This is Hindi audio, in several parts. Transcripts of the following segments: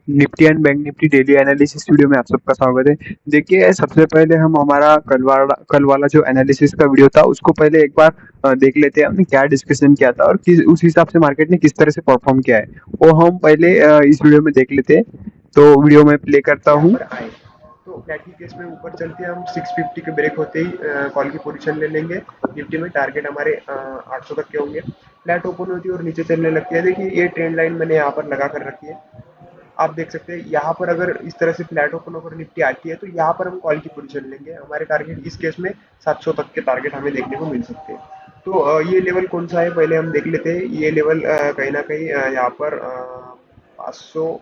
Nifty and bank Nifty daily analysis video में आप सबका स्वागत है। देखिए, सबसे पहले हम हमारा कल वाला जो एनालिसिस का वीडियो था उसको पहले एक बार देख लेते हैं, हमने क्या डिस्कशन किया था और किस उस हिसाब से मार्केट ने किस तरह से परफॉर्म किया है, वो हम पहले इस वीडियो में देख लेते हैं। तो वीडियो में प्ले करता यहाँ हूँ। पर आए तो फ्लैट की केस में ऊपर चलते हैं हम 650 के ब्रेक होते ही कॉल की पोजीशन ले लेंगे। निफ्टी में टारगेट हमारे 800 तक के होंगे। फ्लैट ओपन होती है और नीचे चलने लगती है। देखिए ये ट्रेंड लाइन मैंने यहाँ पर लगा कर रखी है। आप देख सकते हैं यहाँ पर अगर इस तरह से फ्लैट ओपन होकर निफ्टी आती है तो यहाँ पर हम कॉल की पोजीशन लेंगे। हमारे टारगेट इस केस में 700 तक के टारगेट हमें देखने को मिल सकते हैं। तो ये लेवल कौन सा है पहले हम देख लेते हैं। ये लेवल कहीं ना कहीं यहाँ पर 500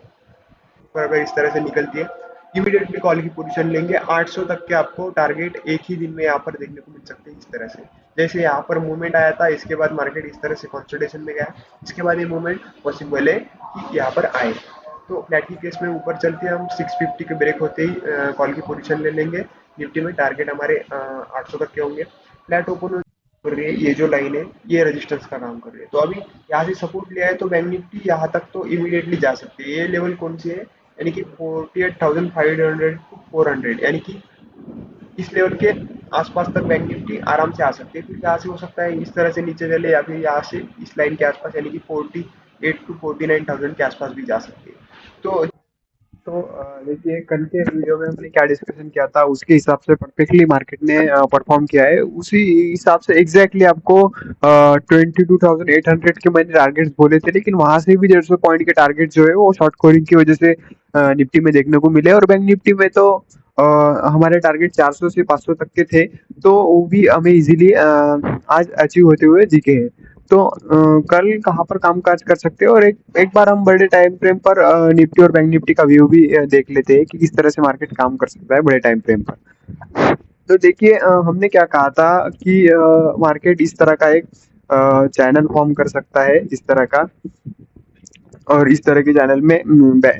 पर अगर इस तरह से निकलती है इमीडिएटली कॉल की पोजीशन लेंगे। 800 तक के आपको टारगेट एक ही दिन में यहाँ पर देखने को मिल सकते हैं। इस तरह से जैसे यहाँ पर मूवमेंट आया था, इसके बाद मार्केट इस तरह से कंसोलिडेशन में गया, इसके बाद ये मूवमेंट पॉसिबल है कि यहाँ पर आए। तो फ्लैट की केस में ऊपर चलते हैं हम 650 के ब्रेक होते ही कॉल की पोजीशन ले लेंगे। निफ्टी में टारगेट हमारे 800 तक के होंगे। फ्लैट ओपन कर रही है, ये जो लाइन है ये रेजिस्टेंस का काम कर रही है। तो अभी यहाँ से सपोर्ट लिया है तो बैंक निफ्टी यहाँ तक तो इमीडिएटली जा सकती है। ये लेवल कौन सी है, यानी कि 48,500 टू 400, यानी कि इस लेवल के आसपास तक बैंक निफ्टी आराम से आ सकती है। फिर यहाँ से हो सकता है इस तरह से नीचे चले या फिर यहाँ से इस लाइन के आसपास यानी कि 48 टू 49,000 के आसपास भी जा सकती है। तो तो देखिए, कल के वीडियो में हमने क्या डिस्कशन किया था उसके हिसाब से परफेक्टली मार्केट ने परफॉर्म किया है। उसी हिसाब से एग्जैक्टली आपको 22,800 के मैंने टारगेट्स बोले थे, लेकिन वहां से भी 150 पॉइंट के टारगेट जो है वो शॉर्ट कवरिंग की वजह से निफ्टी में देखने को मिले, और बैंक निफ्टी में तो हमारे टारगेट 400 से 500 तक के थे, तो वो भी हमें इजीली आज अचीव होते हुए दिखे हैं। तो कल कहाँ पर कामकाज कर सकते हैं, और एक एक बार हम बड़े टाइम फ्रेम पर निफ्टी और बैंक निफ्टी का व्यू भी देख लेते हैं कि किस तरह से मार्केट काम कर सकता है बड़े टाइम फ्रेम पर। तो देखिए, हमने क्या कहा था कि मार्केट इस तरह का एक चैनल फॉर्म कर सकता है, इस तरह का, और इस तरह के चैनल में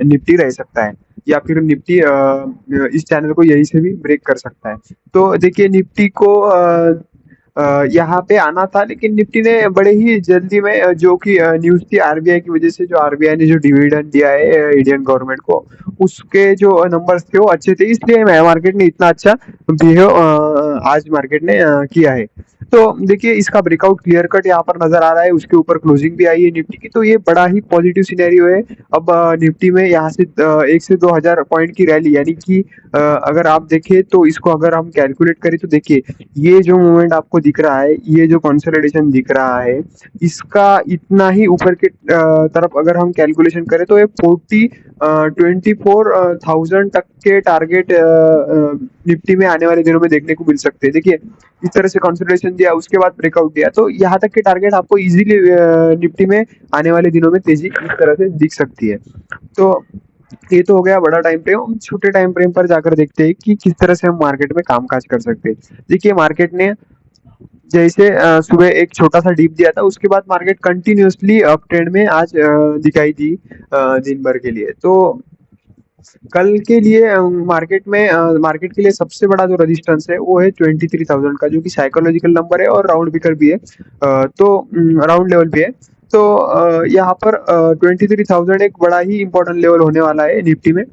निफ्टी रह सकता है, या फिर निफ्टी इस चैनल को यहीं से भी ब्रेक कर सकता है। तो देखिए, निफ्टी को यहाँ पे आना था, लेकिन निफ्टी ने बड़े ही जल्दी में जो कि न्यूज़ थी आरबीआई की वजह से, जो आरबीआई ने जो डिविडेंड दिया है इंडियन गवर्नमेंट को, उसके जो नंबर्स थे वो अच्छे थे, इसलिए मार्केट ने इतना अच्छा बिहेव आज मार्केट ने किया है। तो देखिए, इसका ब्रेकआउट क्लियर कट यहाँ पर नजर आ रहा है, उसके ऊपर क्लोजिंग भी आई है निफ्टी की, तो ये बड़ा ही पॉजिटिव सिनेरियो है। अब निफ्टी में यहाँ से 1 से 2 हजार पॉइंट की रैली, यानी कि अगर आप देखें तो इसको अगर हम कैलकुलेट करें तो देखिए, ये जो मूवमेंट आपको दिख रहा है, ये जो कंसोलिडेशन दिख रहा है, इसका इतना ही ऊपर के तरफ अगर हम कैलकुलेशन करें तो ये 24,000 तक के टारगेट निफ्टी में आने वाले दिनों में देखने को मिल सकते हैं। देखिए, इस तरह से कंसोलिडेशन दिया, उसके बाद ब्रेकआउट दिया, तो यहाँ तक के टारगेट आपको इजीली निफ्टी में आने वाले दिनों में तेजी इस तरह से दिख सकती है। तो ये तो हो गया बड़ा टाइम फ्रेम। हम छोटे टाइम फ्रेम पर जाकर देखते हैं कि किस तरह से हम मार्केट में कामकाज कर सकते हैं। देखिए, मार्केट ने जैसे सुबह एक छोटा सा डीप दिया था, उसके बाद मार्केट कंटिन्यूअसली अप ट्रेंड में आज दिखाई दी दिन भर के लिए। तो कल के लिए मार्केट के लिए सबसे बड़ा जो रेजिस्टेंस है वो है 23,000 का, जो कि साइकोलॉजिकल नंबर है और राउंड फिगर भी है, तो राउंड लेवल भी है। तो यहाँ पर 23,000 एक बड़ा ही इंपॉर्टेंट लेवल होने वाला है निफ्टी में,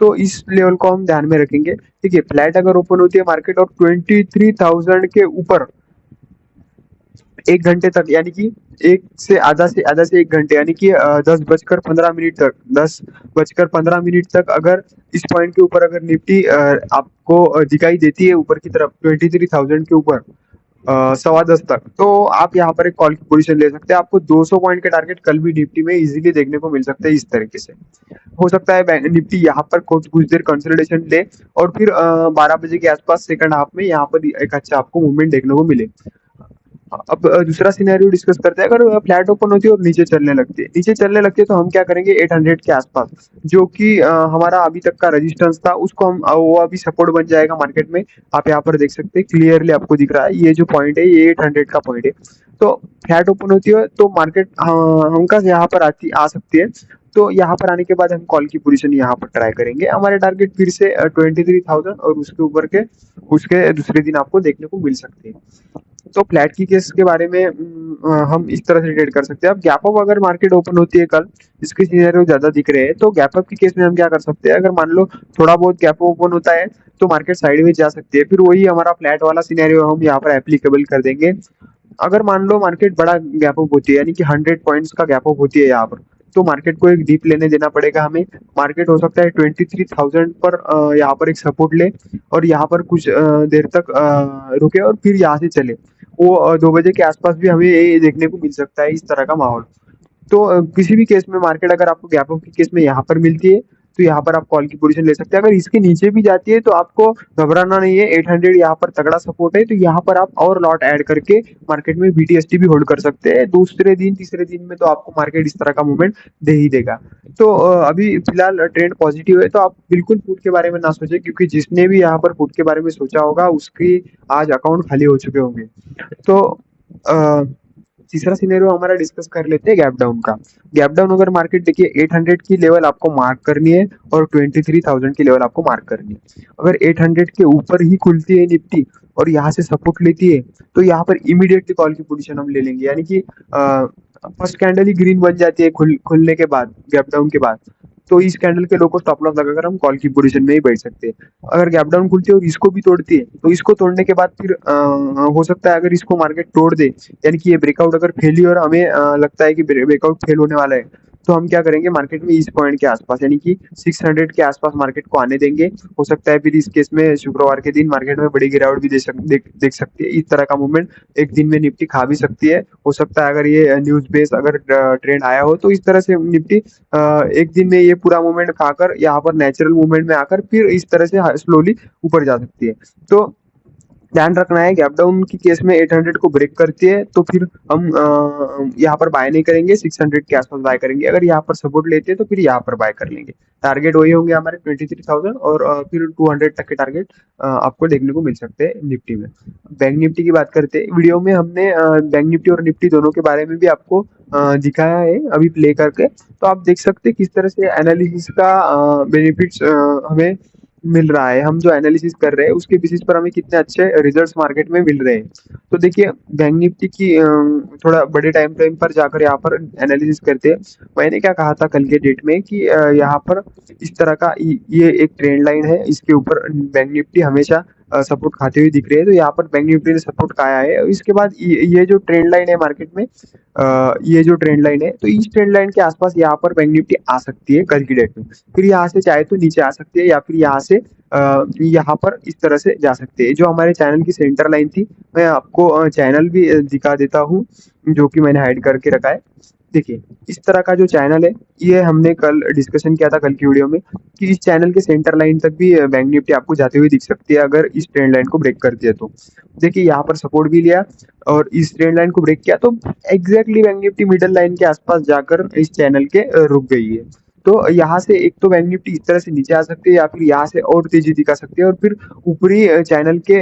तो इस लेवल को हम ध्यान में रखेंगे। देखिए, फ्लैट अगर ओपन होती है मार्केट और 23,000 के ऊपर 1 घंटे तक, यानी कि आधा से 1 घंटे, यानी कि 10 बजकर 15 मिनट तक, 10 बजकर 15 मिनट तक अगर इस पॉइंट के ऊपर अगर निफ्टी आपको दिखाई देती है ऊपर की तरफ 23,000 के ऊपर 10:15 तक, तो आप यहाँ पर एक कॉल की पोजीशन ले सकते हैं। आपको 200 पॉइंट के टारगेट कल भी निफ्टी में इजीली देखने को मिल सकते हैं। इस तरीके से हो सकता है बैंक निफ्टी यहाँ पर कुछ देर कंसोलिडेशन ले, और फिर 12 बजे के आसपास सेकंड हाफ में यहाँ पर एक अच्छा आपको मूवमेंट देखने को मिले। अब दूसरा सिनेरियो डिस्कस करते हैं। अगर फ्लैट ओपन होती है और नीचे चलने लगती है तो हम क्या करेंगे, 800 के आसपास, जो कि हमारा अभी तक का रेजिस्टेंस था, उसको हम वो अभी सपोर्ट बन जाएगा मार्केट में। आप यहाँ पर देख सकते हैं, क्लियरली आपको दिख रहा है ये जो पॉइंट है, ये 800 का पॉइंट है। तो फ्लैट ओपन होती है तो मार्केट हमका यहाँ पर आ सकती है। तो यहाँ पर आने के बाद हम कॉल की पोजीशन यहाँ पर ट्राई करेंगे। हमारे टारगेट फिर से 23,000 और उसके ऊपर के उसके दूसरे दिन आपको देखने को मिल सकते हैं। तो फ्लैट की केस के बारे में हम इस तरह से ट्रेड कर सकते हैं। अब गैप अप अगर मार्केट ओपन होती है कल, इसके सिनेरियो ज्यादा दिख रहे हैं, तो गैप अप की केस में हम क्या कर सकते हैं, अगर मान लो थोड़ा बहुत गैप अप ओपन होता है तो मार्केट साइडवेज जा सकती है, फिर वही हमारा फ्लैट वाला सिनेरियो हम यहाँ पर एप्लीकेबल कर देंगे। अगर मान लो मार्केट बड़ा गैप अप होती है, यानी कि 100 पॉइंट्स का गैप अप होती है यहाँ पर, तो मार्केट को एक डीप लेने देना पड़ेगा हमें। मार्केट हो सकता है 23,000 पर यहाँ पर एक सपोर्ट ले और यहाँ पर कुछ देर तक रुके और फिर यहाँ से चले। वो 2 बजे के आसपास भी हमें ये देखने को मिल सकता है इस तरह का माहौल। तो किसी भी केस में मार्केट अगर आपको गैप अप की केस में यहाँ पर मिलती है तो यहाँ पर आप कॉल की पोजीशन ले सकते हैं। अगर इसके नीचे भी जाती है तो आपको घबराना नहीं है, 800 यहाँ पर तगड़ा सपोर्ट है, तो यहाँ पर आप और लॉट ऐड करके मार्केट में बीटीएसटी भी होल्ड कर सकते हैं। दूसरे दिन तीसरे दिन में तो आपको मार्केट इस तरह का मूवमेंट दे ही देगा। तो अभी फिलहाल ट्रेंड पॉजिटिव है, तो आप बिल्कुल पुट के बारे में ना सोचे, क्योंकि जिसने भी यहाँ पर पुट के बारे में सोचा होगा उसकी आज अकाउंट खाली हो चुके होंगे। तो अ, तीसरा सिनेरियो हमारा डिस्कस कर लेते हैं गैप डाउन का। गैप डाउन अगर मार्केट देखिए 800 की लेवल आपको मार्क करनी है और 23,000 की लेवल आपको मार्क करनी है। अगर 800 के ऊपर ही खुलती है निफ्टी और यहाँ से सपोर्ट लेती है तो यहाँ पर इमीडिएटली कॉल की पोजीशन हम ले लेंगे, यानी कि फर्स्ट कैंडल ही ग्रीन बन जाती है खुलने के बाद, गैप डाउन के बाद, तो इस कैंडल के लो को स्टॉप लॉस लगाकर हम कॉल की पोजीशन में ही बैठ सकते हैं। अगर गैप डाउन खुलती है और इसको भी तोड़ती है तो इसको तोड़ने के बाद फिर हो सकता है अगर इसको मार्केट तोड़ दे, यानी कि ये ब्रेकआउट अगर फेल ही और हमें लगता है कि ब्रेकआउट फेल होने वाला है, तो हम क्या करेंगे, मार्केट में इस पॉइंट के आसपास यानी कि 600 के आसपास मार्केट को आने देंगे। हो सकता है फिर इस केस में शुक्रवार के दिन मार्केट में बड़ी गिरावट भी देख सकती है। इस तरह का मूवमेंट एक दिन में निफ्टी खा भी सकती है। हो सकता है अगर ये न्यूज बेस अगर ट्रेंड आया हो तो इस तरह से निफ्टी एक दिन में ये पूरा मूवमेंट खाकर यहाँ पर नेचुरल मूवमेंट में आकर फिर इस तरह से स्लोली ऊपर जा सकती है। तो ध्यान रखना है, गैप डाउन की केस में 800 को ब्रेक करती है तो फिर हम यहाँ पर बाय नहीं करेंगे, 600 के आसपास बाय करेंगे। अगर यहाँ पर सपोर्ट लेते हैं तो फिर यहाँ पर बाय कर लेंगे। टारगेट वही होंगे हमारे 23,000 और फिर 200 तक के टारगेट आपको देखने को मिल सकते हैं निफ्टी में। बैंक निफ्टी की बात करते हैं, वीडियो में हमने बैंक निफ्टी और निफ्टी दोनों के बारे में भी आपको दिखाया है अभी प्ले करके। तो आप देख सकते हैं किस तरह से एनालिसिस का बेनिफिट्स हमें मिल रहा है। हम जो एनालिसिस कर रहे हैं उसके बेसिस पर हमें कितने अच्छे रिजल्ट्स मार्केट में मिल रहे हैं। तो देखिए बैंक निफ्टी की थोड़ा बड़े टाइम फ्रेम पर जाकर यहाँ पर एनालिसिस करते हैं। मैंने क्या कहा था कल के डेट में कि यहाँ पर इस तरह का ये एक ट्रेंड लाइन है, इसके ऊपर बैंक निफ्टी हमेशा सपोर्ट खाते हुए दिख रहे हैं। तो यहाँ पर बैंक निफ्टी ने सपोर्ट खाया है और इसके बाद ये जो ट्रेंड लाइन है मार्केट में, ये जो ट्रेंड लाइन है, तो इस ट्रेंड लाइन के आसपास यहाँ पर बैंक निफ्टी आ सकती है कल की डेट में। फिर यहाँ से चाहे तो नीचे आ सकती है या फिर यहाँ से यहाँ पर इस तरह से जा सकते हैं। जो हमारे चैनल की सेंटर लाइन थी, मैं आपको चैनल भी दिखा देता हूँ जो कि मैंने हाइड करके रखा है। देखिए इस तरह का जो चैनल है, ये हमने कल डिस्कशन किया था कल की वीडियो में कि इस चैनल के सेंटर लाइन तक भी बैंक निफ्टी आपको जाते हुए दिख सकती है अगर इस ट्रेंड लाइन को ब्रेक करती है तो। देखिए यहाँ पर सपोर्ट भी लिया और इस ट्रेंड लाइन को ब्रेक किया तो exactly bank Nifty middle line के आसपास जाकर इस चैनल के रुक गई है। तो यहाँ से एक तो बैंक निफ्टी इस तरह से नीचे आ सकती है या फिर यहाँ से और तेजी दिखा सकती है और फिर ऊपरी चैनल के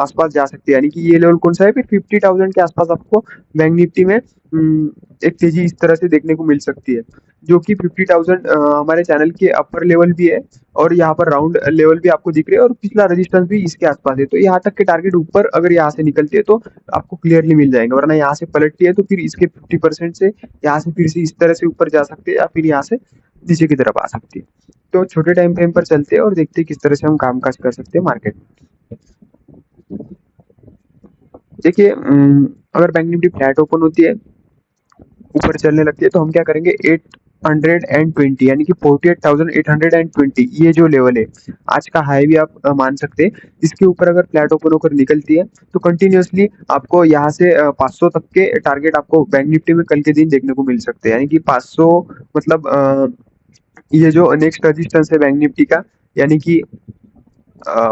आसपास जा सकती है, यानी कि ये लेवल कौन सा है, फिर 50,000 के आसपास आपको बैंक निफ्टी में एक तेजी इस तरह से देखने को मिल सकती है, जो कि 50,000 हमारे चैनल के अपर लेवल भी है और यहाँ पर राउंड लेवल भी आपको दिख रहे हैं और पिछला रेजिस्टेंस भी इसके आसपास है। तो यहाँ तक के टारगेट ऊपर अगर यहाँ से निकलती है तो आपको क्लियरली मिल जाएंगे, वरना यहाँ से पलटती है तो फिर इसके 50% से यहाँ से फिर से इस तरह से ऊपर जा सकते हैं या फिर यहाँ से नीचे की तरफ आ सकती है। तो छोटे टाइम फ्रेम पर चलते हैं और देखते हैं किस तरह से हम कामकाज कर सकते हैं मार्केट में। देखिए अगर बैंक निफ्टी फ्लैट ओपन होती है, ऊपर चलने लगती है, तो हम क्या करेंगे, 820 यानी कि 48,820 ये जो लेवल है, आज का हाई भी आप मान सकते हैं। इसके ऊपर अगर फ्लैट ओपन होकर निकलती है तो कंटिन्यूअसली आपको यहाँ से 500 तक के टारगेट आपको बैंक निफ्टी में कल के दिन देखने को मिल सकते हैं, यानी कि 500 मतलब ये जो नेक्स्ट रेजिस्टेंस है बैंक निफ्टी का, यानी कि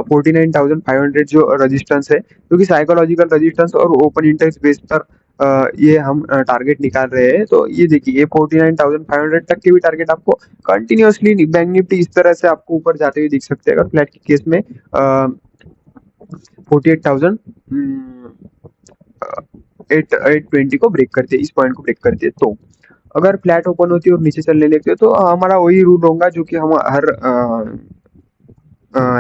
49,500 जो रेजिस्टेंस है, क्योंकि साइकोलॉजिकल रेजिस्टेंस और ओपन इंटरेस्ट बेस पर ये हम टारगेट निकाल रहे हैं। तो ये देखिए ये 49,500 तक के भी टारगेट आपको कंटिन्यूअसली बैंक निफ्टी इस तरह से आपको ऊपर जाते हुए दिख सकते हैं। अगर फ्लैट की केस में 48,000 820 को ब्रेक करती है, इस पॉइंट को ब्रेक करती है। तो अगर फ्लैट ओपन होती है और नीचे चलने लगती है तो हमारा वही रूल होगा जो कि हम हर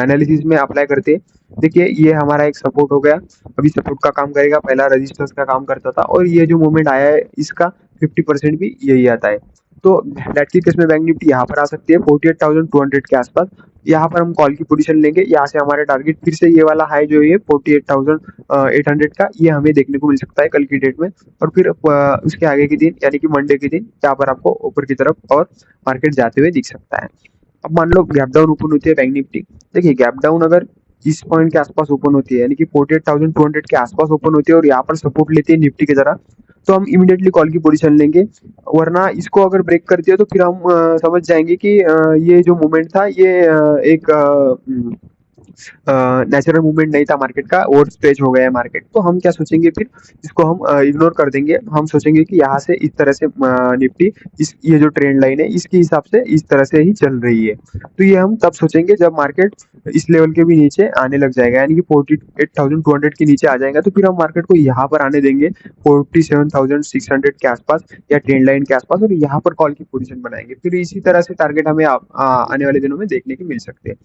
एनालिसिस में अप्लाई करते हैं। देखिए ये हमारा एक सपोर्ट हो गया, अभी सपोर्ट का काम करेगा, पहला रेजिस्टेंस का काम करता था और ये जो मूवमेंट आया है इसका 50% भी यही आता है। तो फ्लैट के केस में बैंक निफ्टी यहाँ पर आ सकती है 48,200 के आसपास। यहाँ पर हम कॉल की पोजीशन लेंगे, यहाँ से हमारे टारगेट फिर से ये वाला हाई जो है 48,800 का, ये हमें देखने को मिल सकता है कल की डेट में। और फिर उसके आगे के दिन यानी कि मंडे के दिन यहाँ पर आपको ऊपर की तरफ और मार्केट जाते हुए दिख सकता है। अब मान लो गैप डाउन ओपन होती है बैंक निफ्टी, देखिए गैप डाउन अगर इस पॉइंट के आसपास ओपन होती है यानी कि 48,200 के आसपास ओपन होती है और यहाँ पर सपोर्ट लेती है निफ्टी की तरह, तो हम इमीडिएटली कॉल की पोजीशन लेंगे। वरना इसको अगर ब्रेक करती है तो फिर हम समझ जाएंगे कि ये जो मूवमेंट था ये एक नेचुरल मूवमेंट नहीं था मार्केट का, ओवर स्ट्रेच हो गया है मार्केट। तो हम क्या सोचेंगे फिर, इसको हम इग्नोर कर देंगे। हम सोचेंगे कि यहाँ से इस तरह से निफ्टी इस ये जो ट्रेंड लाइन है इसके हिसाब से इस तरह से ही चल रही है। तो ये हम तब सोचेंगे जब मार्केट इस लेवल के भी नीचे आने लग जाएगा, यानी कि 48,200 के नीचे आ जाएगा तो फिर हम मार्केट को यहाँ पर आने देंगे 47,600 के आसपास या ट्रेंड लाइन के आसपास, और यहाँ पर कॉल की पोजीशन बनाएंगे। फिर इसी तरह से टारगेट हमें आने वाले दिनों में देखने को मिल सकते हैं।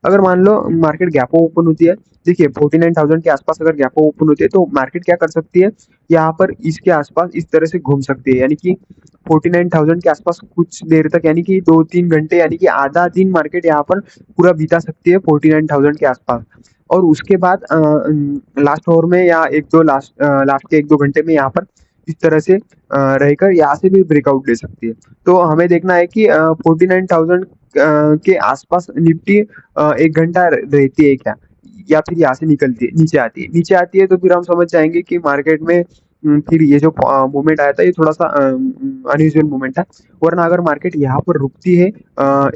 अगर मान लो मार्केट गैप ओपन होती है, देखिए 49,000 के आसपास अगर गैप ओपन होती है तो मार्केट क्या कर सकती है, यहाँ पर इसके आसपास इस तरह से घूम सकती है, यानी कि 49,000 के आसपास कुछ देर तक यानी कि 2-3 घंटे यानी कि आधा दिन मार्केट यहाँ पर पूरा बिता सकती है 49,000 के आसपास। और उसके बाद लास्ट ओवर में या लास्ट के 1-2 घंटे में यहाँ पर इस तरह से रहकर यहाँ से भी ब्रेकआउट ले सकती है। तो हमें देखना है कि 49,000 के आसपास निफ्टी 1 घंटा रहती है क्या, या फिर यहाँ से निकलती है नीचे आती है तो फिर हम समझ जाएंगे कि मार्केट में फिर ये जो मूवमेंट आया था ये थोड़ा सा अनयूजुअल मूवमेंट था। वरना अगर मार्केट यहाँ पर रुकती है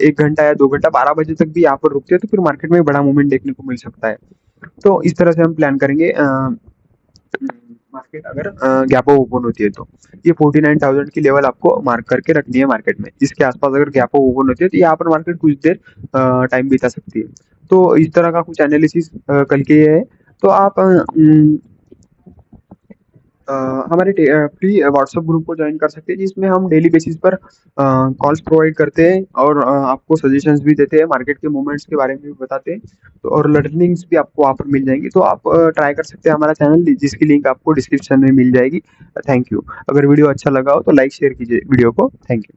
1 घंटा या 2 घंटा 12 बजे तक भी यहाँ पर रुकती है तो फिर मार्केट में बड़ा मूवमेंट देखने को मिल सकता है। तो इस तरह से हम प्लान करेंगे मार्केट अगर गैप ओपन होती है तो। ये 49,000 की लेवल आपको मार्क करके रखनी है मार्केट में, इसके आसपास अगर गैप ओपन होती है तो यहाँ पर मार्केट कुछ देर टाइम बिता सकती है। तो इस तरह का कुछ एनालिसिस कल के है। तो आप हमारे फ्री व्हाट्सएप ग्रुप को ज्वाइन कर सकते हैं जिसमें हम डेली बेसिस पर कॉल्स प्रोवाइड करते हैं और आपको सजेशंस भी देते हैं, मार्केट के मूवमेंट्स के बारे में भी बताते हैं। तो और लर्निंग्स भी आपको वहाँ पर मिल जाएंगी, तो आप ट्राई कर सकते हैं हमारा चैनल, जिसकी लिंक आपको डिस्क्रिप्शन में मिल जाएगी। Thank you. अगर वीडियो अच्छा लगा हो तो लाइक शेयर कीजिए वीडियो को। Thank you.